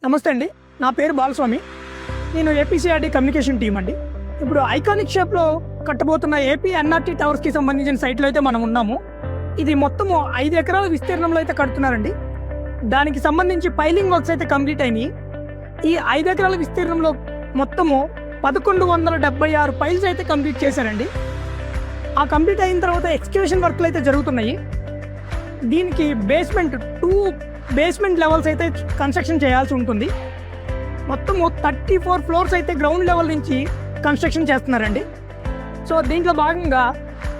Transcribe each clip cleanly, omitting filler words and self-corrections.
నమస్తే అండి, నా పేరు బాలస్వామి. నేను ఏపీసీఆర్డీ కమ్యూనికేషన్ టీం అండి. ఇప్పుడు ఐకానిక్ షేప్లో కట్టబోతున్న ఏపీ ఎన్ఆర్టీ టవర్స్కి సంబంధించిన సైట్లో అయితే మనం ఉన్నాము. ఇది మొత్తము 5 ఎకరాల విస్తీర్ణంలో అయితే కడుతున్నారండి. దానికి సంబంధించి పైలింగ్ వర్క్స్ అయితే కంప్లీట్ అయినాయి. ఈ 5 ఎకరాల విస్తీర్ణంలో మొత్తము 1176 పైల్స్ అయితే కంప్లీట్ చేశారండి. ఆ కంప్లీట్ అయిన తర్వాత ఎక్స్కవేషన్ వర్క్లు అయితే జరుగుతున్నాయి. దీనికి బేస్మెంట్ 2 బేస్మెంట్ లెవెల్స్ అయితే కన్స్ట్రక్షన్ చేయాల్సి ఉంటుంది. మొత్తము 34 ఫ్లోర్స్ అయితే గ్రౌండ్ లెవెల్ నుంచి కన్స్ట్రక్షన్ చేస్తున్నారండి. సో దీంట్లో భాగంగా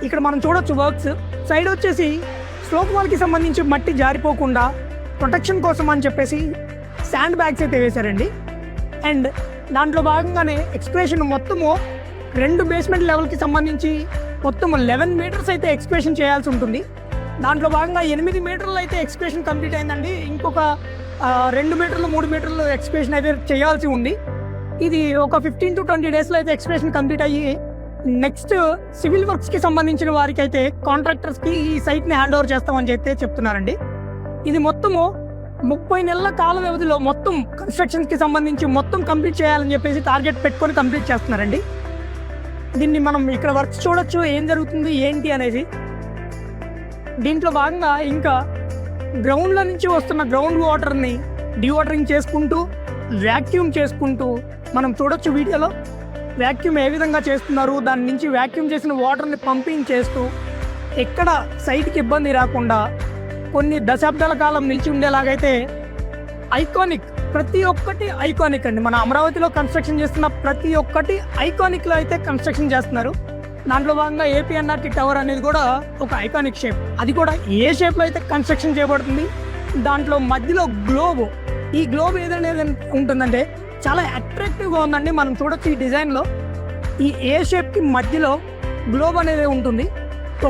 ఇక్కడ మనం చూడొచ్చు వర్క్స్ సైడ్ వచ్చేసి స్లోప్ వాల్కి సంబంధించి మట్టి జారిపోకుండా ప్రొటెక్షన్ కోసం అని చెప్పేసి శాండ్ బ్యాగ్స్ అయితే వేశారండి. అండ్ దాంట్లో భాగంగానే ఎక్స్కవేషన్ మొత్తము 2 బేస్మెంట్ లెవెల్కి సంబంధించి మొత్తం 11 మీటర్స్ అయితే ఎక్స్కవేషన్ చేయాల్సి ఉంటుంది. దాంట్లో భాగంగా 8 మీటర్లు అయితే ఎక్స్కవేషన్ కంప్లీట్ అయిందండి. ఇంకొక 2 మీటర్లు 3 మీటర్లు ఎక్స్కవేషన్ అయితే చేయాల్సి ఉంది. ఇది ఒక 15 to 20 డేస్లో అయితే ఎక్స్కవేషన్ కంప్లీట్ అయ్యి నెక్స్ట్ సివిల్ వర్క్స్కి సంబంధించిన వారికి అయితే కాంట్రాక్టర్స్కి ఈ సైట్ని హ్యాండ్ ఓవర్ చేస్తామని చెప్తున్నారండి. ఇది మొత్తము 30 నెలల కాల వ్యవధిలో మొత్తం కన్స్ట్రక్షన్స్కి సంబంధించి మొత్తం కంప్లీట్ చేయాలని చెప్పేసి టార్గెట్ పెట్టుకొని కంప్లీట్ చేస్తున్నారండి. దీన్ని మనం ఇక్కడ వర్క్స్ చూడొచ్చు, ఏం జరుగుతుంది ఏంటి అనేది. దీంట్లో భాగంగా ఇంకా గ్రౌండ్ల నుంచి వస్తున్న గ్రౌండ్ వాటర్ని డీవాటరింగ్ చేసుకుంటూ వ్యాక్యూమ్ చేసుకుంటూ మనం చూడొచ్చు వీడియోలో. వ్యాక్యూమ్ ఏ విధంగా చేస్తున్నారు, దాని నుంచి వ్యాక్యూమ్ చేసిన వాటర్ని పంపింగ్ చేస్తూ ఎక్కడ సైట్కి ఇబ్బంది రాకుండా కొన్ని దశాబ్దాల కాలం నిలిచి ఉండేలాగైతే ఐకానిక్, ప్రతి ఒక్కటి ఐకానిక్ అండి. మన అమరావతిలో కన్స్ట్రక్షన్ చేస్తున్న ప్రతి ఒక్కటి ఐకానిక్లో అయితే కన్స్ట్రక్షన్ చేస్తున్నారు. దాంట్లో భాగంగా ఏపీ ఎన్ఆర్టీ టవర్ అనేది కూడా ఒక ఐకానిక్ షేప్. అది కూడా ఏ షేప్లో అయితే కన్స్ట్రక్షన్ చేయబడుతుంది. దాంట్లో మధ్యలో గ్లోబ్, ఈ గ్లోబ్ ఏదనేది ఉంటుందంటే చాలా అట్రాక్టివ్గా ఉందండి. మనం చూడొచ్చు ఈ డిజైన్లో ఈ ఏ షేప్కి మధ్యలో గ్లోబ్ అనేది ఉంటుంది.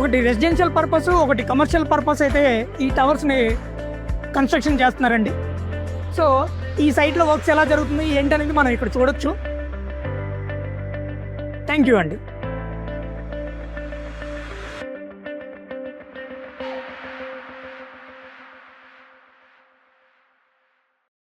ఒకటి రెసిడెన్షియల్ పర్పస్, ఒకటి కమర్షియల్ పర్పస్ అయితే ఈ టవర్స్ని కన్స్ట్రక్షన్ చేస్తున్నారండి. సో ఈ సైట్లో వర్క్స్ ఎలా జరుగుతుంది ఏంటనేది మనం ఇక్కడ చూడొచ్చు. థ్యాంక్ యూ అండి.